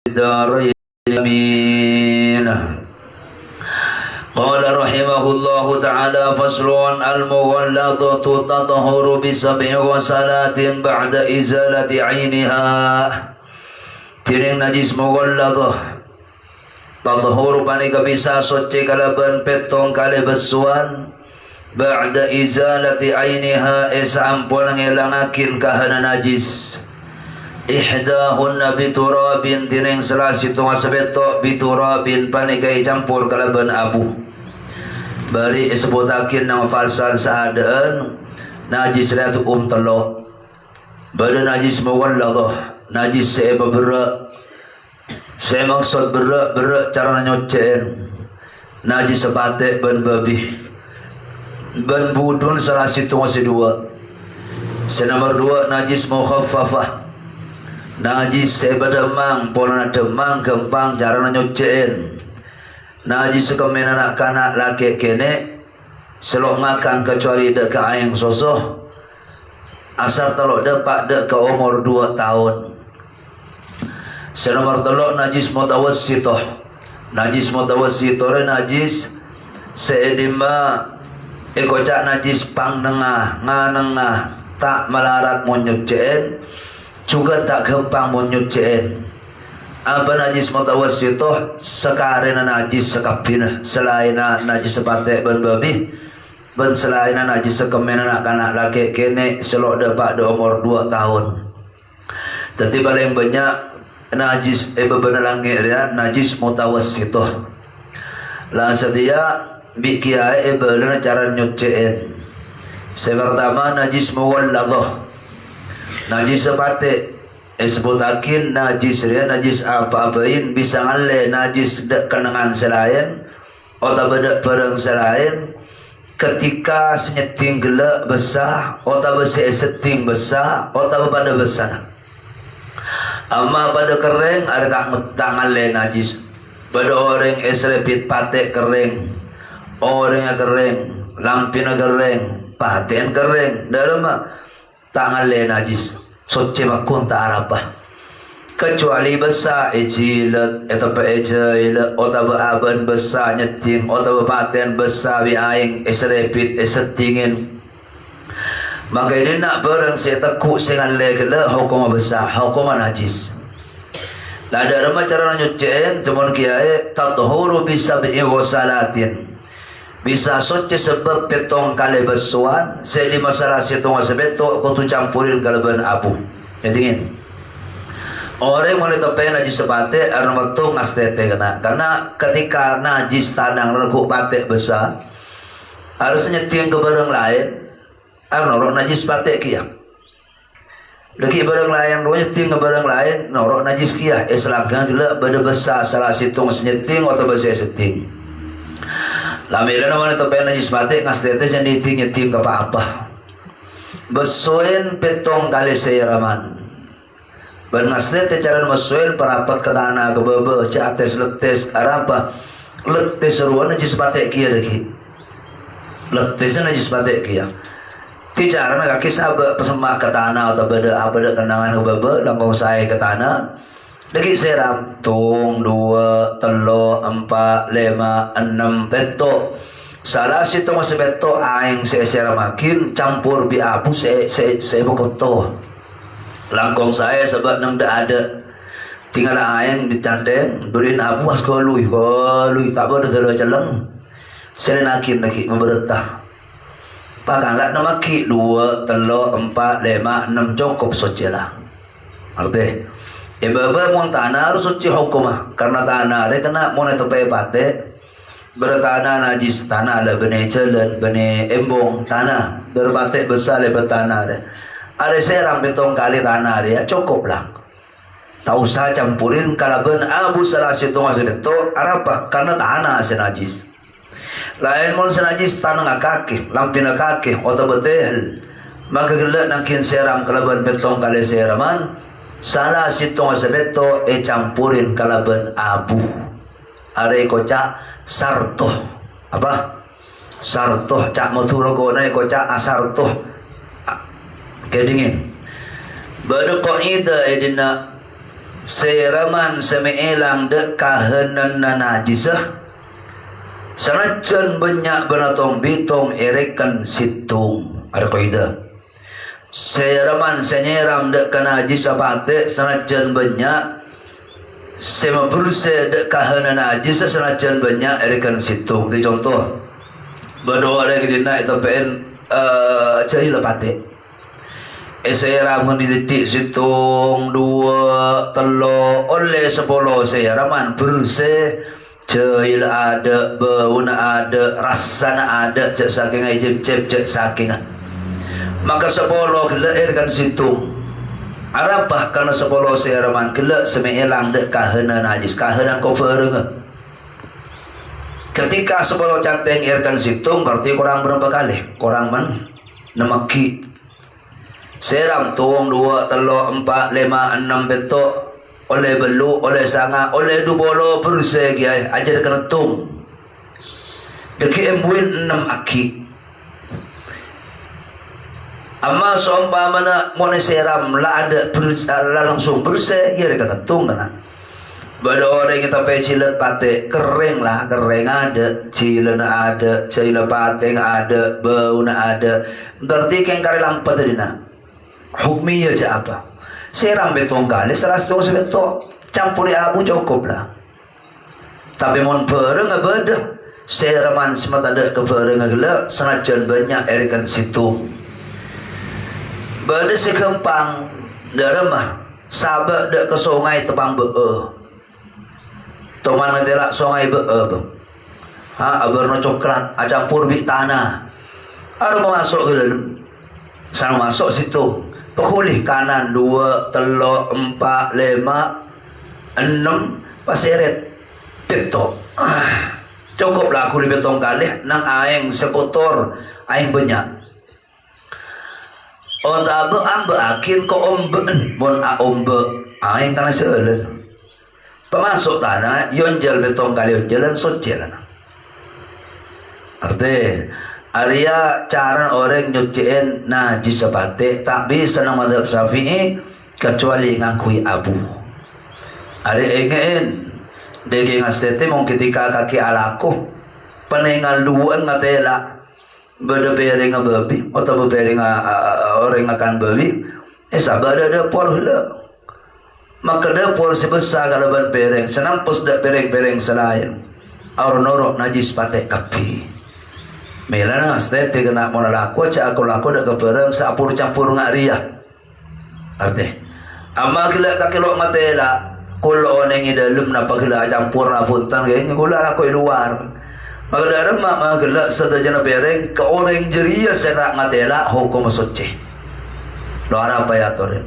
الدارين آمين. قال رحمه الله تعالى فصل المغلظة تطهر بسبع غسلات بعد إزالة عينها. Tiring najis mughalladhah tatahur panika bisa suci kalaban petong kali besuan ba'da izalati ainiha esampun ngelangakin kahana najis. Ihdahunna biturabin tiring salah situ ngasebeto biturabin panika campur kalaban abu. Bari disebutakin nama falsal saadaan najis ratu telo. Bada najis mughalladhah najis saya berak, saya maksud berak cara nyocen najis sepatek ban babi ban budun salah situ masih dua. Nomor dua najis mukhaffafah najis saya bademang pola demang gempang cara nyocen najis sekemen anak-anak laki kene selok makan kecuali dek ke ayang sosoh asal telok depak dek ke umur 2 tahun. Nomor telok najis mutawassitoh najis mutawassitoh najis seedima ekocak najis pang nengah nganengah tak melarat monyucen juga tak gempang monyucen. Apa najis mutawassitoh sekarena najis sekapina selain najis sepate ban babi ban selain najis sekemen anak-anak laki kene selok dapat di umur 2 tahun. Tapi paling banyak najis bebenah langit dia najis mutawassitoh lah sedia bikiai bebenah cara nyuciin. Pertama najis mughalladhah najis sepate sebutakin najis dia najis apa-apain bisa ngale najis kenangan selain atau beda perang selain ketika senyeting gelak besar atau seting besar atau pada besar. Amma pada kering ada tangan le najis. Pada orang esrepit patek kering, orang yang kering, lampin kering, paten kering, dalam tangan le najis. Suci makun tak apa. Kecuali besar ejilat atau ejilat atau aban besar nyeting atau paten besar biaing esrepit esetingin. Maka ini nak barang saya tekuk dengan legala hukum besar hukum najis. Lah ada ramai cara nyuciin cuman kiai tatahuru bisa bi'ghusalatin bisa suci sebab petong kali besuan saya di masalah situ ngasebeto aku tu campurin kalaban abu. Jadi ini orang mau ditepen najis sepate ada waktu ngastete karena ketika najis tanang lekuk patek besar harusnya nyeting ke barang lain norok najis patek kia. Lagi barang lain rohnya ting ke barang lain norok najis kia. Selangkang gila beda besar salah situng senyeting atau besar seting. Lamiran nama tepen najis patek ngastete jadi nyeting ke apa-apa. Besoin petong kali seyaraman. Ben ngastete cara besoin perapat ke tanah ke bebe cates letes arapa letes seruan najis patek kia lagi. Letesnya najis patek kia. Cara nak kaki sahabat pesemak ke tanah atau beda apa dah kenangan ke bebe langkong saya ke tanah lagi seram tung 2 3 4 5 6 peto salah situ masih peto aing saya seramakin campur bi abu saya bekoto langkong saya sebab nang dah ada tinggal aing dicandeng beriin abu mas kolui tak boleh terlalu jalan saya nakin lagi memberetah. Pakanlah nama ki 2, 3, 4, 5, 6 cukup suci lah. Arti, ibadah mau tanah harus suci hukum karena tanah dia kena mau netepai pate bertanah najis tanah ada benih jalan benih embong tanah berbate besar lebat tanah dia. Ada seram betong kali tanah dia cukup lah. Tak usah campurin kalaban abu salah situ masih betul apa karena tanah senajis. Lain mun senajis tanah kaki, lampin kaki, atau betul. Maka gelak nangkin seram kalaban petong kali seraman, salah situ sebeto campurin kalaban abu. Ada kocak sartoh, apa? Sartoh cak motor ko na kocak asartoh. Kedingin. Badu qaida edina Seraman semeelang de kahanan najisah sanajan banyak benatong bitong erekan situng. Ada kaidah. Seraman senyeram de kanajis apate sanajan banyak sema beruse de kahanan najis sanajan banyak erekan situng. Itu contoh. Berdoa lagi dina itu pen cai lepate. Saya ramun dididik situng 2 telur oleh 10 saya raman berse cai ada bau ada rasa ada cek saking aja cek saking maka 10 kela kan situng arapah karena 10 saya raman kela semeelang dek kahanan najis kahanan kofereng ketika 10 canteng kan situng berarti kurang berapa kali kurang man nemaki seram tuang 2 telur 4 5 6 betok oleh belu oleh sanga oleh 20 persegi aja kena tung deki embuin 6 aki amma sompa mana mone seram la ada langsung perse ya kena tung kena pada orang kita pecilet pate kering lah kering ada cilen ada cila pate ada bau ada berarti keng kari lampat tadi nak hukminya aja apa seram betong kali 100 betok campuri abu cukup lah tapi mon pereng beda seraman semata ada ke pereng gila sanajan banyak erikan situ beda sekempang daremah sabak dak ke sungai tepang toman ngelak sungai abarno coklat acampur bi tanah ada masuk ke dalam sana masuk situ pulih kanan 2 telur 4 5 6 paseret petok cukuplah aku di betong kali nang aeng sekotor aeng banyak otabe ambe akin ko omben bon a ombe aeng tanah seuleun pemasuk tanah yonjal betong kali jalan socel arti Arya cara orang nyuciin najis sepate tak bisa nama madhab Syafi'i kecuali ngakui abu. Ari engein deke ngasete mong ketika kaki alaku penengal duan ngatela beda piring babi atau piring orang akan babi sabar ada pol hela maka ada pol sebesar kalau ban piring senam pos dak piring-piring selain orang norok najis pate kapi melana stete kena mona laku ca aku laku dak kepereng sapur campur ngaria arte amma kila kakilok matela kulo oneng dalem napa kila campur na puntan ge kula aku luar maka dalam mak kila sadajana bereng ke orang jeria serak matela hukum suci lo apa ya tore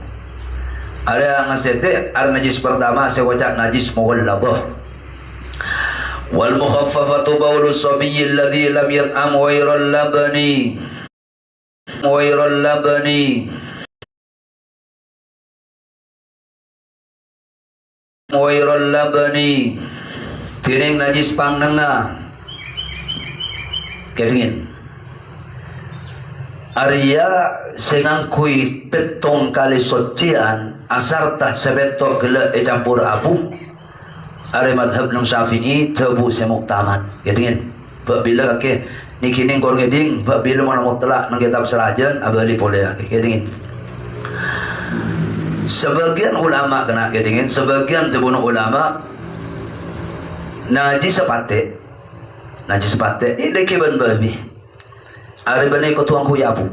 ada ngasete ar najis pertama saya wajak najis mughalladhah wal mukhaffafatu bawlu sabiyyi alladhi lam yat'am wairal labani tiring najis pangnanga kedingin Arya sengangkui petong kali socian asartah sebetok gela campur abu Are madhab ng Syafi'i tabu semuktamat. Kedingin. Bila kake nikining kor keding, bila mana mutlak ng kitab serajan abali boleh kake. Kedingin. Sebagian ulama kena kedingin, sebagian terbunuh ulama najis sepate. Ini dekiban babi. Are bani ko tuang kuyabu.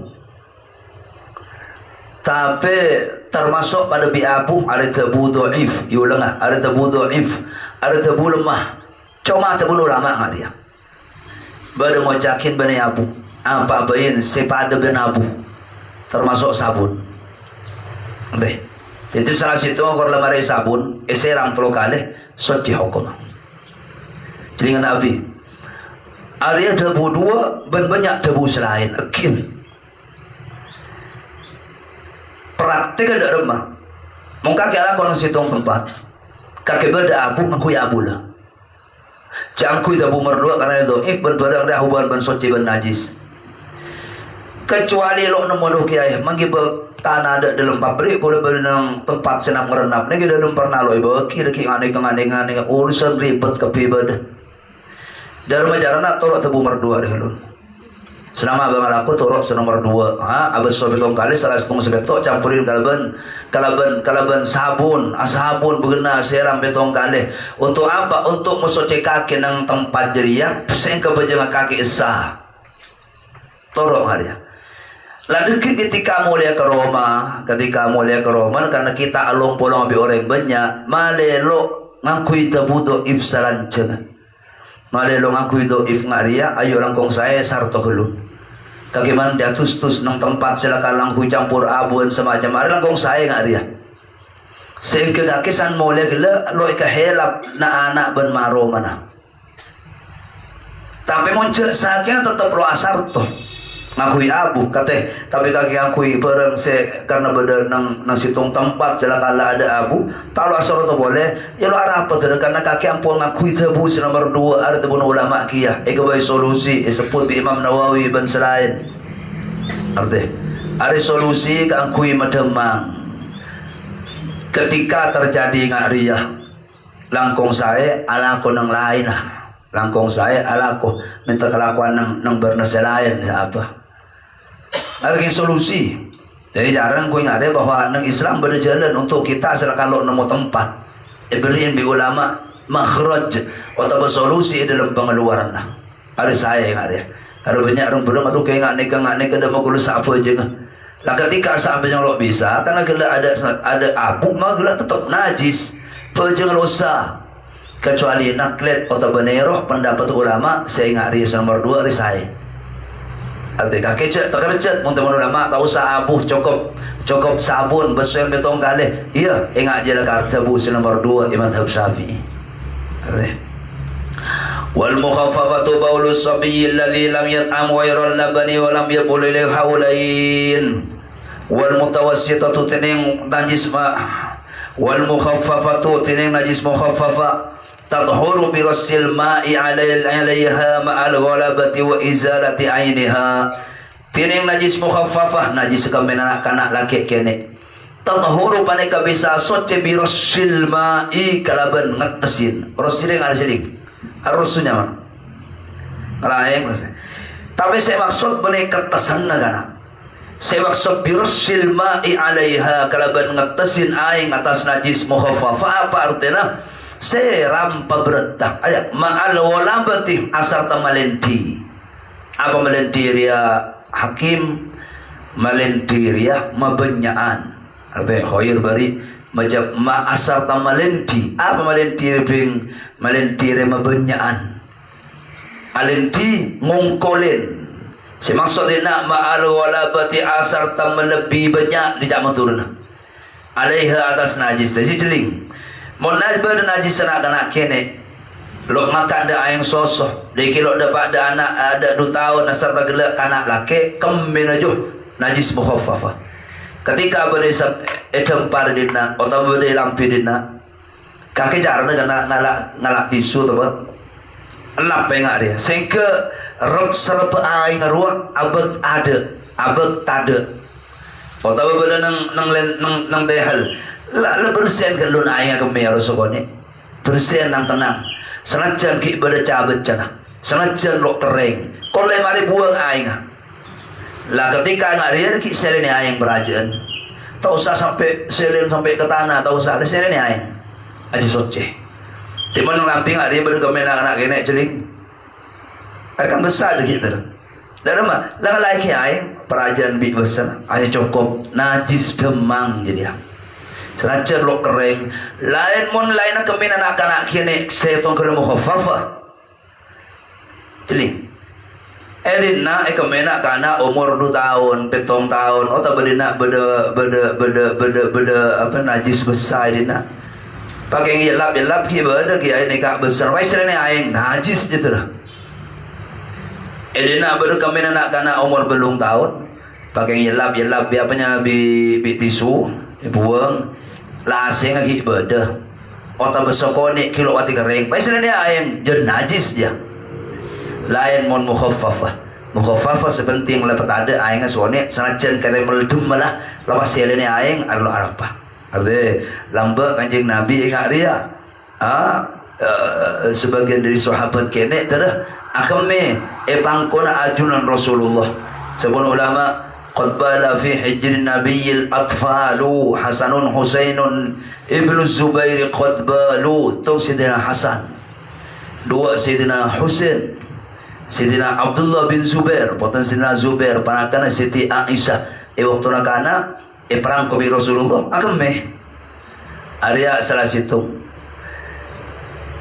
Tapi termasuk pada biabu ada tabu dhaif, yulanga ada tabu dhaif, ada tabu lemah. Cuma tabu ulama nggak dia. Baru mau cakin bani abu, apa bayin sepada ben abu, termasuk sabun. Oke, jadi salah situ kalau lemari sabun, eserang telo kali, suci hukum. Jadi dengan Nabi, ada tabu 2, ben banyak tabu selain. Akin. Praktik ada remah. Mungkin kala kono situng tempat. Kakek beda abu, aku ya abu lah. Jangkui tabu merdua karena itu. Berbarang dah hubungan ben suci ben najis. Kecuali lo nemu kiai, manggil tanah ada dalam pabrik boleh dalam tempat senam merenap ni kita dalam pernah loh ibu kira ngane urusan ribet kepibad dalam ajaran nak tolak tebu merdua deh lu selama abang aku tolak nomor 2 abang sobi tong kali salah setengah sebetok campurin kalaban sabun bergena seram betong kali untuk apa untuk mensuci kaki nang tempat jeria sehingga berjengah kaki sah tolong dia. Lalu ketika mulia ke Roma karena kita along pulang lebih orang banyak malelo ngakui tabudo if salanceng malelo ngakui do if ngaria ayo langkong saya sarto helu kakiman dia tus nang tempat silakan langkui campur abuan semacam ada langkong saya ngaria sehingga kakisan mulia gila lo ikahelap na anak ben maro mana tapi muncul saknya tetap lo asar toh ngakui abu kate tapi kaki ngakui perang karena beda nang situng tempat selakala ada abu kalau asal tu boleh ya lo arah apa tu karena kaki ampun ngakui tebu nomor 2 ada tebu ulama kia bayi solusi sebut bi Imam Nawawi ban selain arti ada solusi ngakui mademang ketika terjadi ngariah langkong saya ala ko nang lain langkong saya ala ko minta kelakuan nang bernasa lain apa lagi solusi. Jadi jarang gue ingat bahwa nang Islam berjalan untuk kita kalau nemu tempat beriin bi ulama makhraj atau solusi dalam pengeluaran lah. Ada saya ingat ya. Kalau banyak orang belum aduh kayak nggak kada mau kulus apa aja kan. Lah ketika sampai yang lo bisa karena gila ada abu mah gila tetap najis. Pejeng losa kecuali naklet atau benero pendapat ulama saya ingat dia nomor 2 hari saya. Arti kaki terkerjat teman ulama tak usah abuh cukup sabun besuan betong kali iya ingat je lah kata bu nomor 2 Imam Syafi'i wal mukhaffafatu baulus sabiyyi alladhi lam yat'am ghairal labani wa lam yaqul lil haulain wal mutawassitatu tining najis wal mukhaffafatu tining najis mukhaffafa tadhuru bi rasil ma'i 'alaiha ma'al ghalabati wa izalati 'ainiha tining najis mukhaffafah najis kamena kanak laki kene tadhuru paneka bisa soce bi rasil ma'i kalaban ngetesin rasil yang ada siling harusnya mana lain tapi saya maksud paneka ketesan kana saya maksud bi rasil ma'i 'alaiha kalaban ngetesin aing atas najis mukhaffafah apa artinya seram pabretak ayat ma'al walabati asar tamalenti apa melendiria hakim melendiria mabenyaan artinya khair bari majab ma asar tamalenti apa melentiri bing melentiri mabenyaan alenti ngongkolen semaksudnya ma'al walabati asar tamalebi banyak tidak maturna alaiha atas najis tadi jeling mau najis anak kene lo makan ada ayang sosok dia kilo dapat ada anak ada 2 tahun asal tak gelak kanak laki kemin aja najis mukhaffafah ketika berdesa etempar dina atau berdesa lampi dina kaki jarang kena ngalak tisu tu apa lap pengak dia sehingga rob serap ayang ruang abek ada abek tade atau berdesa nang tehal la bersihan kelun ayah kami harus sokone bersihan nang tenang senajan ki beda cabet cana senajan lo kering kalau mari buang ayah lah ketika nggak dia ki selin ayah berajaan tak usah sampai selin sampai ke tanah tak usah ada selin ayah aja soce timan lamping nggak dia berkemen anak kene celing akan besar gitu dan mah lah lagi ayah perajaan bi besar ayah cukup najis demang jadi senajan lo kering lain mon lain nak kemin anak-anak kini saya tuan kalau mukhaffafah jadi edina kemena kana umur 2 tahun 7 tahun atau bedina beda apa najis besar edina pakai gelap ki beda ki ini kak besar wai serene aing najis gitu dah edina beda kemin anak-anak umur belum tahun pakai gelap biapanya bi tisu buang lasing lagi beda otak besokone kilo wati kering paisnya dia ayam jen najis dia lain mon mukhaffafah Mukhaffafah sepenting lepat ada aing suane sanajan kare meledum malah lawas selene aing adalah arapah. Arde lamba Kanjeng Nabi ingat dia. Sebagian dari sahabat kene tada akame pangkona ajunan Rasulullah. Sebuah ulama qad bala fi hijrin nabiyil atfalu Hasanun Husainun Ibnu Zubair qad balu tu Sayyidina Hasan dua Sayyidina Husain Sayyidina Abdullah bin Zubair potan Sayyidina Zubair panakana Siti Aisyah waktu nakana perang kobi Rasulullah akame Arya salah situ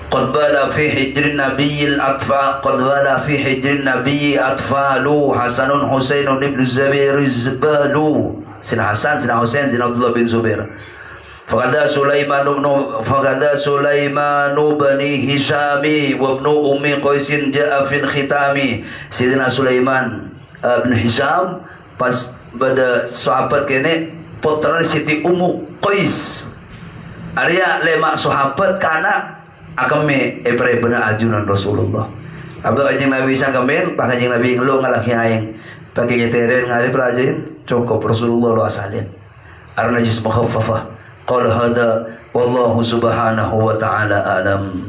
qad bala fi hijrin nabiyil atfa qad bala fi hijrin nabiyyi atfalu Hasanun Husainun ibn Zubair izbalu Sayyidina Hasan Sayyidina Husain Sayyidina Abdullah bin Zubair faqada Sulaiman bani Hishami wa ibnu Ummi Qaisin ja'a fil khitami Sayyidina Sulaiman bin Hisham pas pada sahabat kene putra Siti Ummu Qais Arya lema sahabat kana akame epre benar ajunan Rasulullah. Abang Kanjeng Nabi sang kemen, pak Kanjeng Nabi ngelo ngalaki aing. Pakai nyeteren ngali prajin, cukup Rasulullah lo asalin. Arna najis mukhaffafah. Qala hada wallahu subhanahu wa ta'ala alam.